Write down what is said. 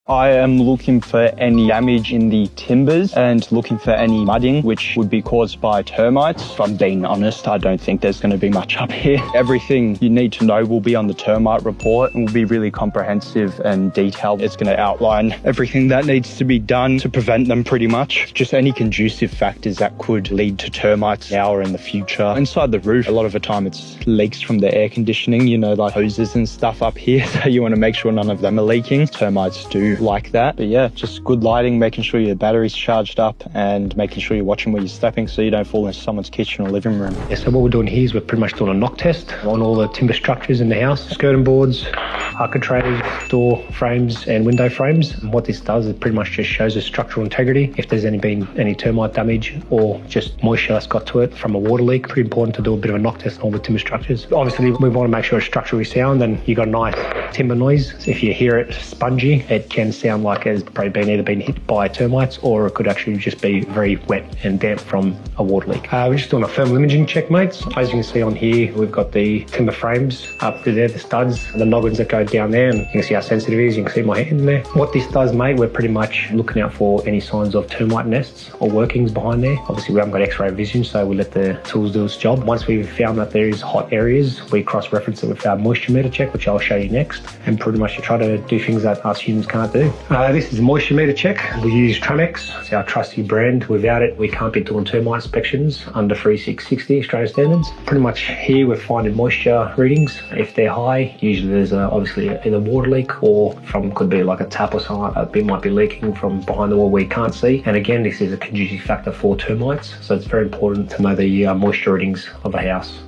I am looking for any damage in the timbers and looking for any mudding, which would be caused by termites. If I'm being honest, I don't think there's going to be much up here. Everything you need to know will be on the termite report and will be really comprehensive and detailed. It's going to outline everything that needs to be done to prevent them pretty much. Just any conducive factors that could lead to termites now or in the future. Inside the roof, a lot of the time it's leaks from the air conditioning, you know, like hoses and stuff up here. So you want to make sure none of them are leaking. Termites do like that. But yeah, just good lighting, making sure your battery's charged up and making sure you're watching where you're stepping so you don't fall into someone's kitchen or living room. Yeah, so what we're doing here is we're pretty much doing a knock test on all the timber structures in the house. Skirting boards, architraves, door frames and window frames. And what this does is pretty much just shows the structural integrity. If there's been any termite damage or just moisture that's got to it from a water leak, pretty important to do a bit of a knock test on all the timber structures. Obviously, we want to make sure it's structurally sound and you got a nice timber noise. So if you hear it spongy, it can sound like it's probably either been hit by termites or it could actually just be very wet and damp from a water leak. We're just doing a thermal imaging check, mates. As you can see on here, we've got the timber frames up through there, the studs, and the noggins that go down there, and you can see how sensitive it is. You can see my hand in there. What this does, mate, we're pretty much looking out for any signs of termite nests or workings behind there. Obviously, we haven't got X-ray vision, so we let the tools do its job. Once we've found that there is hot areas, we cross-reference it with our moisture meter check, which I'll show you next, and pretty much to try to do things that us humans can't do. This is a moisture meter check. We use Tramex. It's our trusty brand. Without it, we can't be doing termite inspections under 3660 Australian standards. Pretty much here we're finding moisture readings. If they're high, usually there's obviously either water leak or could be like a tap or something like that. It might be leaking from behind the wall where you can't see. And again, this is a conducive factor for termites. So it's very important to know the moisture readings of a house.